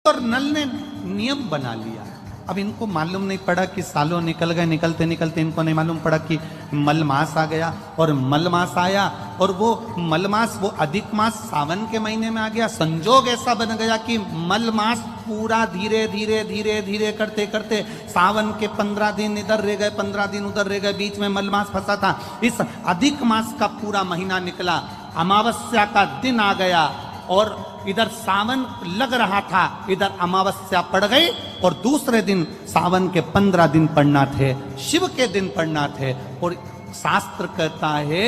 और नल ने नियम बना लिया। अब इनको मालूम नहीं पड़ा कि सालों निकल गए, निकलते निकलते इनको नहीं मालूम पड़ा कि मलमास आ गया। और मलमास आया और वो मलमास, वो अधिक मास सावन के महीने में आ गया। संजोग ऐसा बन गया कि मलमास पूरा धीरे धीरे धीरे धीरे करते करते सावन के 15 दिन इधर रह गए, 15 दिन उधर रह गए, बीच में मलमास फंसा था। इस अधिक मास का पूरा महीना निकला, अमावस्या का दिन आ गया और इधर सावन लग रहा था, इधर अमावस्या पड़ गई और दूसरे दिन सावन के 15 दिन पड़ना थे, शिव के दिन पड़ना थे। और शास्त्र कहता है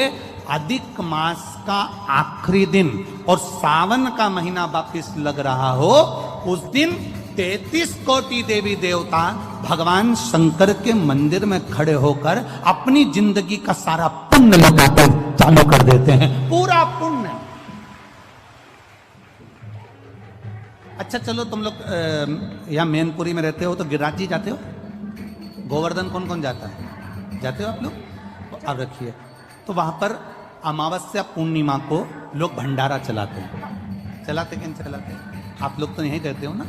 अधिक मास का आखिरी दिन और सावन का महीना वापिस लग रहा हो, उस दिन 33 कोटि देवी देवता भगवान शंकर के मंदिर में खड़े होकर अपनी जिंदगी का सारा पुण्य लौटाते चालू कर देते हैं, पूरा पुण्य। अच्छा चलो, तुम लोग यहाँ मैनपुरी में रहते हो तो गिरिराज जी जाते हो? गोवर्धन कौन कौन जाता है? जाते हो आप लोग? तो अब रखिए, तो वहां पर अमावस्या पूर्णिमा को लोग भंडारा चलाते हैं। चलाते कि नहीं चलाते? आप लोग तो यहीं रहते हो ना।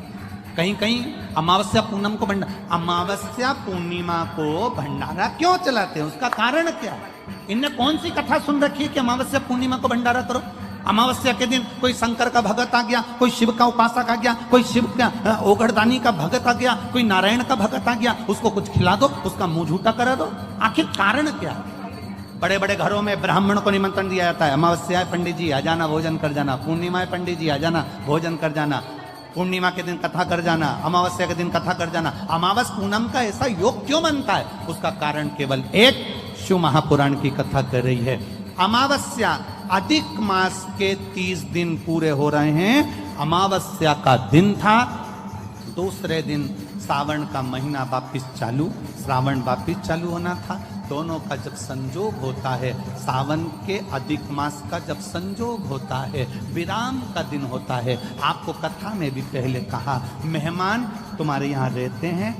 कहीं कहीं अमावस्या पूनम को अमावस्या पूर्णिमा को भंडारा क्यों चलाते हैं? उसका कारण क्या है? इनने कौन सी कथा सुन रखी है कि अमावस्या पूर्णिमा को भंडारा करो? अमावस्या के दिन कोई शंकर का भगत आ गया, कोई शिव का उपासक आ गया, कोई शिव का ओघड़दानी का भगत आ गया, कोई नारायण का भगत आ गया, उसको कुछ खिला दो, उसका मुंह झूठा करा दो। आखिर कारण क्या है? बड़े बड़े घरों में ब्राह्मण को निमंत्रण दिया जाता है, अमावस्या है पंडित जी आ जाना, भोजन कर जाना। पूर्णिमा है पंडित जी आ जाना, भोजन कर जाना। पूर्णिमा के दिन कथा कर जाना, अमावस्या के दिन कथा कर जाना। अमावस पूनम का ऐसा योग क्यों बनता है? उसका कारण केवल एक, शिव महापुराण की कथा कर रही है। अमावस्या अधिक मास के 30 दिन पूरे हो रहे हैं। अमावस्या का दिन था, दूसरे दिन सावन का महीना वापिस चालू, श्रावण वापिस चालू होना था। दोनों का जब संजोग होता है, सावन के अधिक मास का जब संजोग होता है, विराम का दिन होता है। आपको कथा में भी पहले कहा, मेहमान तुम्हारे यहाँ रहते हैं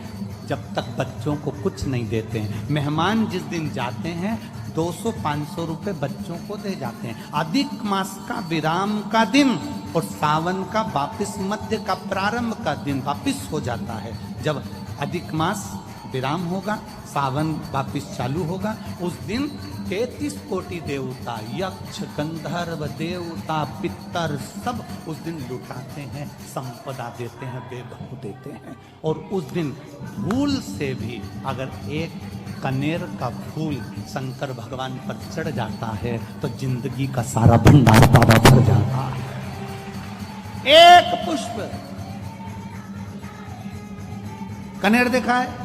जब तक बच्चों को कुछ नहीं देते हैं। मेहमान जिस दिन जाते हैं 200-500 रुपए बच्चों को दे जाते हैं। अधिक मास का विराम का दिन और सावन का वापिस मध्य का प्रारंभ का दिन वापिस हो जाता है। जब अधिक मास विराम होगा, सावन वापिस चालू होगा, उस दिन 33 कोटि देवता, यक्ष, गंधर्व, देवता, पितर सब उस दिन लुटाते हैं, संपदा देते हैं, वैभव देते हैं। और उस दिन भूल से भी अगर एक कनेर का फूल शंकर भगवान पर चढ़ जाता है तो जिंदगी का सारा भंडार तारा भर जाता है। एक पुष्प, कनेर देखा है?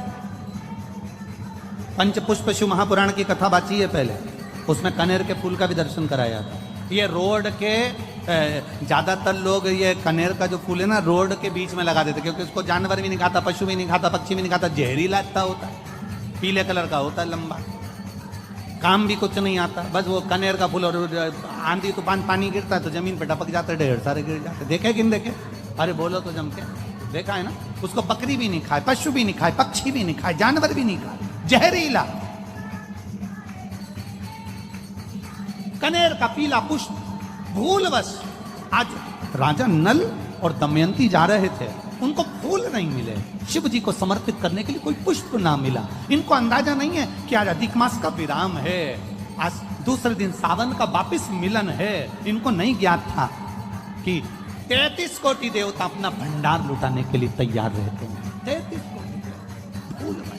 पंचपुष्प शिव महापुराण की कथा बाची है पहले, उसमें कनेर के फूल का भी दर्शन कराया था। ये रोड के ज्यादातर लोग ये कनेर का जो फूल है ना रोड के बीच में लगा देते, क्योंकि उसको जानवर भी नहीं खाता, पशु भी नहीं खाता, पक्षी भी नहीं खाता, जहरीला होता है, पीले कलर का होता है, लंबा, काम भी कुछ नहीं आता। बस वो कनेर का फूल, और आंधी तूफान पानी गिरता है तो जमीन पे टपक जाते, ढेर सारे गिर जाते। देखे कि नहीं देखे? अरे बोलो तो जम के देखा है ना। उसको बकरी भी नहीं खाए, पशु भी नहीं खाए, पक्षी भी नहीं खाए, जानवर भी नहीं खाए, जहरीला कनेर का पीला पुष्प। भूलवश आज राजा नल और दमयंती जा रहे थे, उनको फूल नहीं मिले, शिव जी को समर्पित करने के लिए कोई पुष्प ना मिला। इनको अंदाजा नहीं है कि आज अधिक मास का विराम है, आज दूसरे दिन सावन का वापिस मिलन है। इनको नहीं ज्ञात था कि 33 कोटि देवता अपना भंडार लुटाने के लिए तैयार रहते हैं। 33 कोटि भूल गए।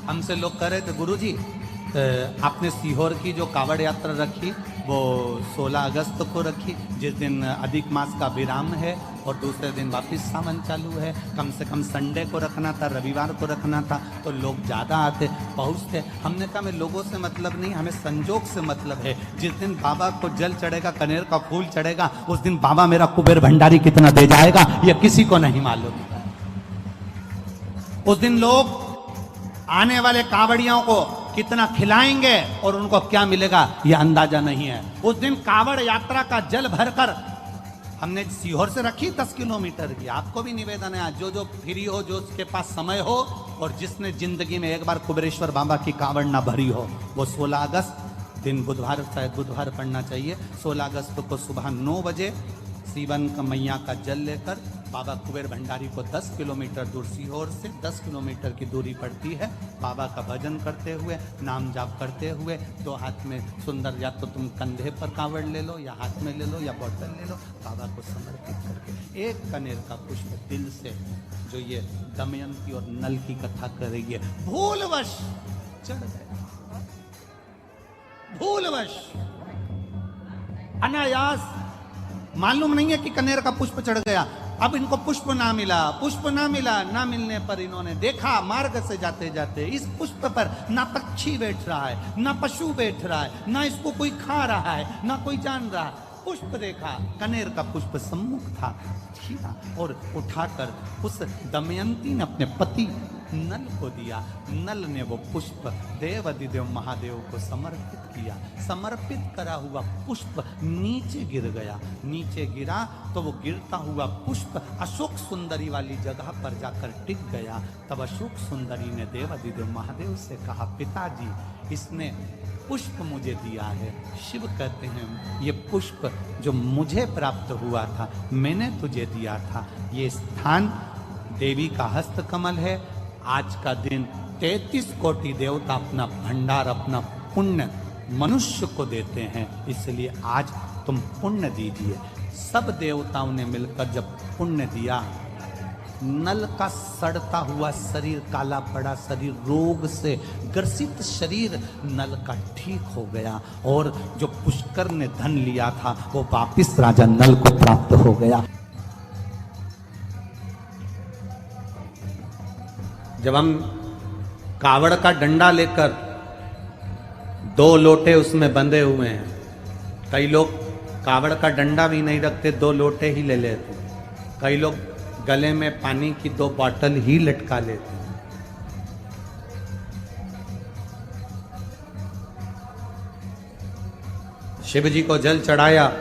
हमसे लोग कह रहे थे, गुरुजी आपने सीहोर की जो कावड़ यात्रा रखी वो 16 अगस्त को रखी, जिस दिन अधिक मास का विराम है और दूसरे दिन वापस सावन चालू है। कम से कम संडे को रखना था, रविवार को रखना था, तो लोग ज़्यादा आते पहुँचते। हमने कहा हमें लोगों से मतलब नहीं, हमें संजोग से मतलब है। जिस दिन बाबा को जल चढ़ेगा, कनेर का फूल चढ़ेगा, उस दिन बाबा मेरा कुबेर भंडारी कितना दे जाएगा ये किसी को नहीं मालूम। उस दिन लोग आने वाले कावड़ियों को कितना खिलाएंगे और उनको क्या मिलेगा यह अंदाजा नहीं है। उस दिन कावड़ यात्रा का जल भरकर हमने सीहोर से रखी 10 किलोमीटर की। आपको भी निवेदन है, जो जो फ्री हो, जो उसके पास समय हो और जिसने जिंदगी में एक बार कुबेरेश्वर बाबा की कावड़ ना भरी हो, वो 16 अगस्त दिन बुधवार, शायद बुधवार पड़ना चाहिए, 16 अगस्त को सुबह 9 बजे सीवन का मैया का जल लेकर बाबा कुबेर भंडारी को 10 किलोमीटर दूर, सीहोर से 10 किलोमीटर की दूरी पड़ती है, बाबा का भजन करते हुए, नाम जाप करते हुए, दो हाथ में सुंदर, या तो तुम कंधे पर कांवड़ ले लो या हाथ में ले लो या बोतल ले लो, बाबा को समर्पित करके एक कनेर का पुष्प दिल से, जो ये दमयंती और नल की कथा कर रही है, भूलवश चढ़ गए, भूलवश, अनायास, मालूम नहीं है कि कनेर का पुष्प चढ़ गया। अब इनको पुष्प ना मिला, पुष्प ना मिला, ना मिलने पर इन्होंने देखा मार्ग से जाते जाते इस पुष्प पर ना पक्षी बैठ रहा है, ना पशु बैठ रहा है, ना इसको कोई खा रहा है, ना कोई जान रहा है। पुष्प देखा, कनेर का पुष्प सम्मुख था, छीना और उठाकर उस दमयंती ने अपने पति नल को दिया। नल ने वो पुष्प देवाधिदेव महादेव को समर्पित किया। समर्पित करा हुआ पुष्प नीचे गिर गया। नीचे गिरा तो वो गिरता हुआ पुष्प अशोक सुंदरी वाली जगह पर जाकर टिक गया। तब अशोक सुंदरी ने देवाधिदेव महादेव से कहा, पिताजी इसने पुष्प मुझे दिया है। शिव कहते हैं ये पुष्प जो मुझे प्राप्त हुआ था, मैंने तुझे दिया था। ये स्थान देवी का हस्त कमल है। आज का दिन 33 कोटि देवता अपना भंडार, अपना पुण्य मनुष्य को देते हैं, इसलिए आज तुम पुण्य दीजिए। सब देवताओं ने मिलकर जब पुण्य दिया, नल का सड़ता हुआ शरीर, काला पड़ा शरीर, रोग से ग्रसित शरीर नल का ठीक हो गया और जो पुष्कर ने धन लिया था वो वापिस राजा नल को प्राप्त हो गया। जब हम कावड़ का डंडा लेकर, 2 लोटे उसमें बंधे हुए हैं, कई लोग कावड़ का डंडा भी नहीं रखते, 2 लोटे ही ले लेते, कई लोग गले में पानी की 2 बॉटल ही लटका लेते। शिव जी को जल चढ़ाया,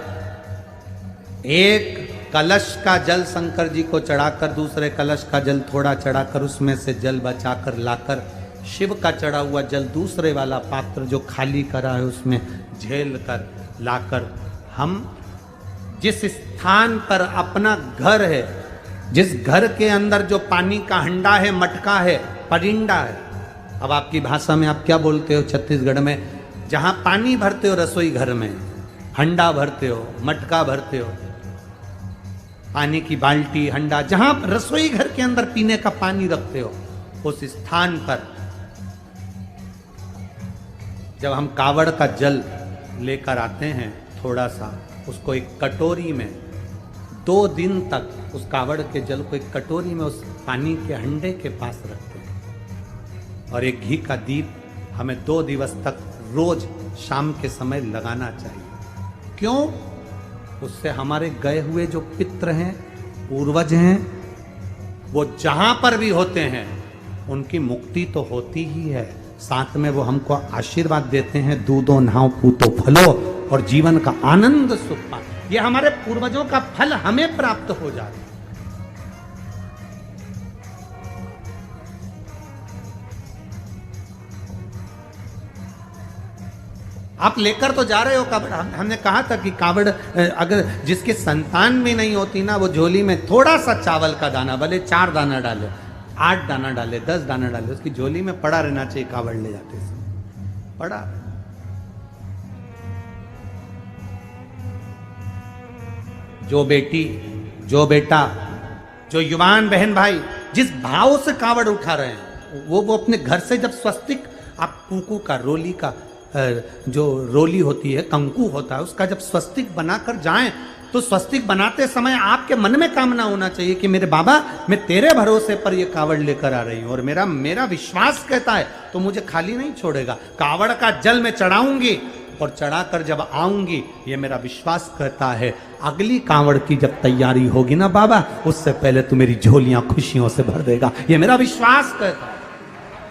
एक कलश का जल शंकर जी को चढ़ाकर, दूसरे कलश का जल थोड़ा चढ़ाकर, उसमें से जल बचाकर लाकर शिव का चढ़ा हुआ जल दूसरे वाला पात्र जो खाली करा है उसमें झेल कर लाकर, हम जिस स्थान पर अपना घर है, जिस घर के अंदर जो पानी का हंडा है, मटका है, परिंडा है, अब आपकी भाषा में आप क्या बोलते हो छत्तीसगढ़ में, जहां पानी भरते हो रसोई घर में, हंडा भरते हो, मटका भरते हो, पानी की बाल्टी, हंडा, जहां रसोई घर के अंदर पीने का पानी रखते हो, उस स्थान पर जब हम कावड़ का जल लेकर आते हैं, थोड़ा सा उसको एक कटोरी में 2 दिन तक उस कावड़ के जल को एक कटोरी में उस पानी के हंडे के पास रखते हैं और एक घी का दीप हमें 2 दिवस तक रोज शाम के समय लगाना चाहिए। क्यों? उससे हमारे गए हुए जो पित्र हैं, पूर्वज हैं, वो जहां पर भी होते हैं उनकी मुक्ति तो होती ही है, साथ में वो हमको आशीर्वाद देते हैं, दूधो नहाओ पूतो फलो, और जीवन का आनंद सुख पा। ये हमारे पूर्वजों का फल हमें प्राप्त हो जाए। आप लेकर तो जा रहे हो कावड़, हमने कहा था कि कावड़ अगर जिसके संतान भी नहीं होती ना, वो झोली में थोड़ा सा चावल का दाना, भले 4 दाना डाले, 8 दाना डाले, 10 दाना डाले, उसकी झोली में पड़ा रहना चाहिए कावड़ ले जाते समय, पड़ा। जो बेटी, जो बेटा, जो युवान बहन भाई जिस भाव से कावड़ उठा रहे हैं, वो अपने घर से जब स्वस्तिक, आप कुंकू का, रोली का, जो रोली होती है, कंकु होता है, उसका जब स्वस्तिक बनाकर जाएं, तो स्वस्तिक बनाते समय आपके मन में कामना होना चाहिए कि मेरे बाबा, मैं तेरे भरोसे पर ये कावड़ लेकर आ रही हूं और मेरा विश्वास कहता है तो मुझे खाली नहीं छोड़ेगा। कावड़ का जल मैं चढ़ाऊंगी और चढ़ाकर जब आऊंगी, ये मेरा विश्वास कहता है अगली कावड़ की जब तैयारी होगी ना बाबा, उससे पहले तू मेरी झोलियां खुशियों से भर देगा। ये मेरा विश्वास कहता है,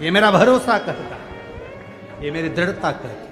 ये मेरा भरोसा कहता है, ये मेरी दृढ़ता कहती है।